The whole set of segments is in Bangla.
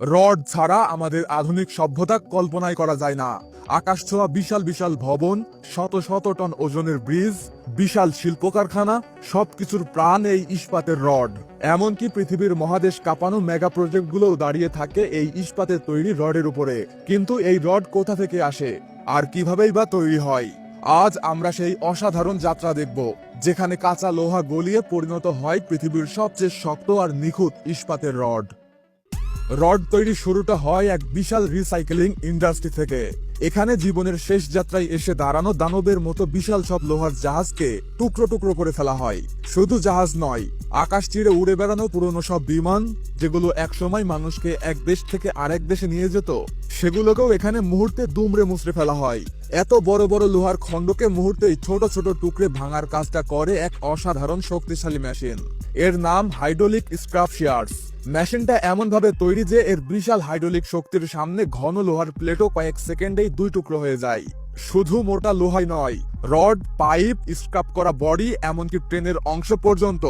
রড ছাড়া আমাদের আধুনিক সভ্যতা কল্পনাই করা যায় না। আকাশ ছোঁয়া বিশাল বিশাল ভবন, শত শত টন ওজনের ব্রিজ, বিশাল শিল্প কারখানা, সবকিছুর প্রাণ এই ইস্পাতের রড। এমনকি পৃথিবীর মহাদেশ কাঁপানো মেগা প্রজেক্টগুলোও দাঁড়িয়ে থাকে এই ইস্পাতের তৈরি রডের উপরে। কিন্তু এই রড কোথা থেকে আসে আর কিভাবেই বা তৈরি হয়? আজ আমরা সেই অসাধারণ যাত্রা দেখব, যেখানে কাঁচা লোহা গলিয়ে পরিণত হয় পৃথিবীর সবচেয়ে শক্ত আর নিখুঁত ইস্পাতের রড। রড তৈরির শুরুটা হয় এক বিশাল রিসাইকেলিং ইন্ডাস্ট্রি থেকে। এখানে জীবনের শেষ যাত্রায় এসে দাঁড়ানো দানবের মতো বিশাল সব লোহার জাহাজকে টুকরো টুকরো করে ফেলা হয়। শুধু জাহাজ নয়, আকাশ চিরে উড়ে বেড়ানো পুরনো সব বিমান, যেগুলো একসময় মানুষকে এক দেশ থেকে আরেক দেশে নিয়ে যেত, সেগুলোকেও এখানে মুহূর্তে দুমড়ে মুচড়ে ফেলা হয়। এত বড় বড় লোহার খণ্ডকে মুহূর্তেই ছোট ছোট টুকরে ভাঙার কাজটা করে এক অসাধারণ শক্তিশালী মেশিন। এর নাম হাইড্রোলিক স্ক্র্যাপ শিয়ার্স। মেশিনটা এমন ভাবে তৈরি যে এর বিশাল হাইড্রোলিক শক্তির সামনে ঘন লোহার প্লেটও কয়েক সেকেন্ডেই দুই টুকরো হয়ে যায়। শুধু মোটা লোহাই নয়, রড, পাইপ, স্ক্র্যাপ করা বডি, এমনকি ট্রেনের অংশ পর্যন্ত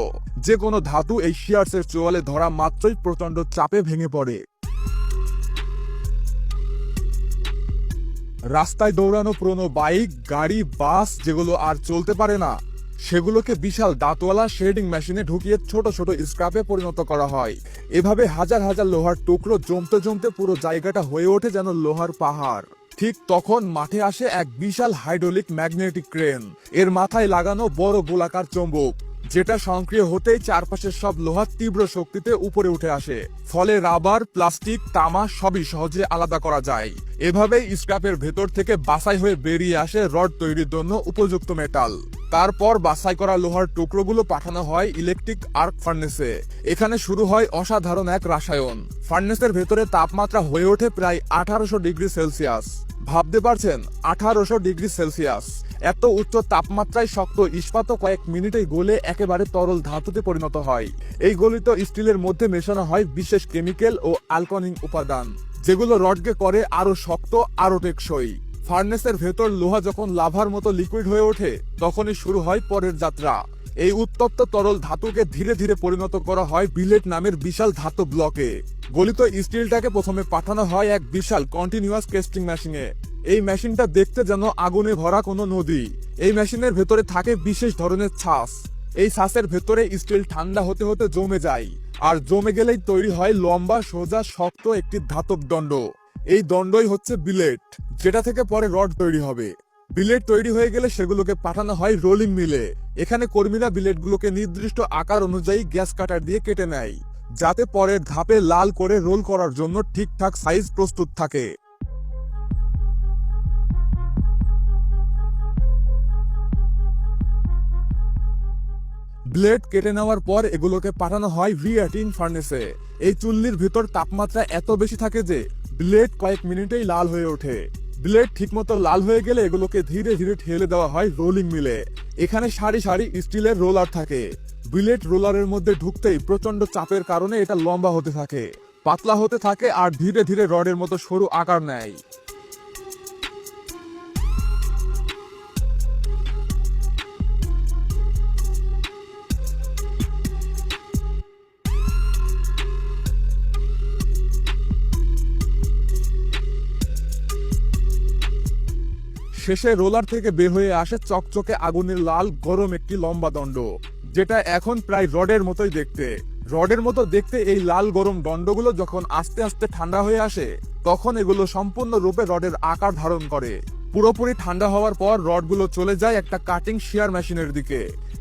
যে কোনো ধাতু এই শিয়ার্সের চোয়ালে ধরা মাত্রই প্রচন্ড চাপে ভেঙে পড়ে। রাস্তায় দৌড়ানো পুরনো বাইক, গাড়ি, বাস যেগুলো আর চলতে পারে না, সেগুলোকে বিশাল দাঁতওয়ালা শেডিং মেশিনে ঢুকিয়ে ছোট ছোট স্ক্র্যাপে পরিণত করা হয়। এভাবে হাজার হাজার লোহার টুকরো জমতে জমতে পুরো জায়গাটা হয়ে ওঠে যেন লোহার পাহাড়। ঠিক তখন মাঠে আসে এক বিশাল হাইড্রোলিক ম্যাগনেটিক ক্রেন। এর মাথায় লাগানো বড় গোলাকার চৌম্বক, যেটা সক্রিয় হতেই চারপাশের সব লোহা তীব্র শক্তিতে উপরে উঠে আসে। ফলে রাবার, প্লাস্টিক, তামা সবই সহজে আলাদা করা যায়। এভাবেই স্ক্র্যাপের ভেতর থেকে বাছাই হয়ে বেরিয়ে আসে রড তৈরির জন্য উপযুক্ত মেটাল। তারপর বাছাই করা লোহার টুকরোগুলো পাঠানো হয় ইলেকট্রিক আর্ক ফার্নেসে। এখানে শুরু হয় অসাধারণ এক রসায়ন। ফার্নেসের ভেতরে তাপমাত্রা হয়ে ওঠে প্রায় 1800 ডিগ্রি সেলসিয়াস। ভাবতে পারছেন, 1800 ডিগ্রি সেলসিয়াস! এত উচ্চ তাপমাত্রায় শক্ত ইস্পাতও কয়েক মিনিটেই গলে একেবারে তরল ধাতুতে পরিণত হয়। এই গলিত স্টিলের মধ্যে মেশানো হয় বিশেষ কেমিক্যাল ও অ্যালকনিং উপাদান, যেগুলো রডকে করে আরো শক্ত, আরো টেকসই। ফার্নেসের ভেতর লোহা যখন লাভার মতো লিকুইড হয়ে ওঠে, তখনই শুরু হয় পরের যাত্রা। এই উত্তপ্ত তরল ধাতুকে ধীরে ধীরে পরিণত করা হয় বিলেট নামের বিশাল ধাতু ব্লকে। গলিত স্টিলটাকে প্রথমে পাঠানো হয় এক বিশাল কন্টিনিউয়াস কেস্টিং মেশিনে। এই মেশিনটা দেখতে যেন আগুনে ভরা কোনো নদী। এই মেশিনের ভেতরে থাকে বিশেষ ধরনের ছাঁচ। এই ছাঁচের ভেতরে স্টিল ঠান্ডা হতে হতে জমে যায়, আর জমে গেলেই তৈরি হয় লম্বা, সোজা, শক্ত একটি ধাতব দণ্ড। এই দণ্ডই হচ্ছে বিলেট, যেটা থেকে পরে রড তৈরি হবে। বিলেট তৈরি হয়ে গেলে সেগুলোকে পাঠানো হয় রোলিং মিলে। এখানে কর্মীরা বিলেটগুলোকে নির্দিষ্ট আকার অনুযায়ী গ্যাস কাটার দিয়ে কেটে নেয়, যাতে পরের ধাপে লাল করে রোল করার জন্য ঠিকঠাক সাইজ প্রস্তুত থাকে। ব্লেড কেটে নেওয়ার পর এগুলোকে পাঠানো হয় রিঅ্যাটিং ফার্নেসে। এই চুল্লির ভিতর তাপমাত্রা এত বেশি থাকে যে ব্লেড কয়েক মিনিটেই লাল হয়ে ওঠে। ব্লেড ঠিকমতো লাল হয়ে গেলে এগুলোকে ধীরে ধীরে ঠেলে দেওয়া হয় রোলিং মিলে। এখানে সারি সারি স্টিলের রোলার থাকে। ব্লেড রোলারের মধ্যে ঢুকতেই প্রচন্ড চাপের কারণে এটা লম্বা হতে থাকে, পাতলা হতে থাকে, আর ধীরে ধীরে রডের মতো সরু আকার নেয়। শেষে রোলার থেকে বের হয়ে আসে চকচকে আগুনের লাল গরম একটি লম্বা দণ্ড, যেটা এখন প্রায় রডের মতোই দেখতে। রডের মতো দেখতে এই লাল গরম দণ্ডগুলো যখন আস্তে আস্তে ঠান্ডা হয়ে আসে, তখন এগুলো সম্পূর্ণরূপে রডের আকার ধারণ করে। পুরোপুরি ঠান্ডা হওয়ার পর রডগুলো চলে যায় একটা কাটিং শিয়ার মেশিনের দিকে।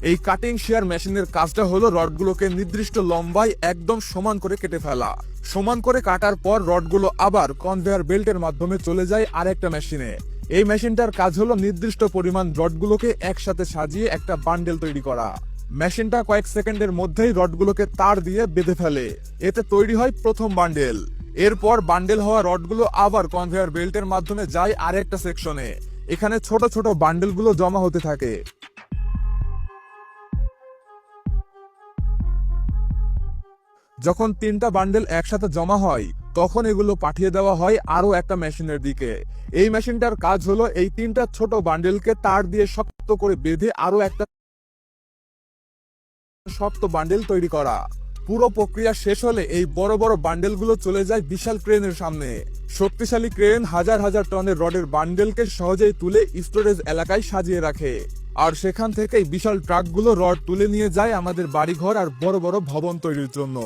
এই কাটিং শিয়ার মেশিনের কাজটা হলো রডগুলোকে নির্দিষ্ট লম্বায় একদম সমান করে কেটে ফেলা। সমান করে কাটার পর রডগুলো আবার কনভেয়ার বেল্টের মাধ্যমে চলে যায় আরেকটা মেশিনে। এই মেশিনটার কাজ হলো নির্দিষ্ট পরিমাণ রডগুলোকে একসাথে সাজিয়ে একটা বান্ডেল তৈরি করা। মেশিনটা কয়েক সেকেন্ডের মধ্যেই রডগুলোকে তার দিয়ে বেঁধে ফেলে। এতে তৈরি হয় প্রথম বান্ডেল। এরপর বান্ডেল হওয়া রডগুলো আবার কনভেয়ার বেল্টের মাধ্যমে যায় আরেকটা সেকশনে। এখানে ছোট ছোট বান্ডেলগুলো জমা হতে থাকে। যখন 3টা বান্ডেল একসাথে জমা হয়, তখন এগুলো পাঠিয়ে দেওয়া হয় আরো একটা মেশিনের দিকে। এই মেশিনটার কাজ হলো এই 3টা ছোট বান্ডেলকে তার দিয়ে শক্ত করে বেঁধে আরো একটা শক্ত বান্ডেল তৈরি করা। পুরো প্রক্রিয়া শেষ হলে এই বড় বড় বান্ডেলগুলো চলে যায় বিশাল ক্রেনের সামনে। শক্তিশালী ক্রেন হাজার হাজার টনের রডের বান্ডেলকে সহজেই তুলে স্টোরেজ এলাকায় সাজিয়ে রাখে, আর সেখান থেকেই বিশাল ট্রাকগুলো রড তুলে নিয়ে যায় আমাদের বাড়িঘর আর বড় বড় ভবন তৈরির জন্য।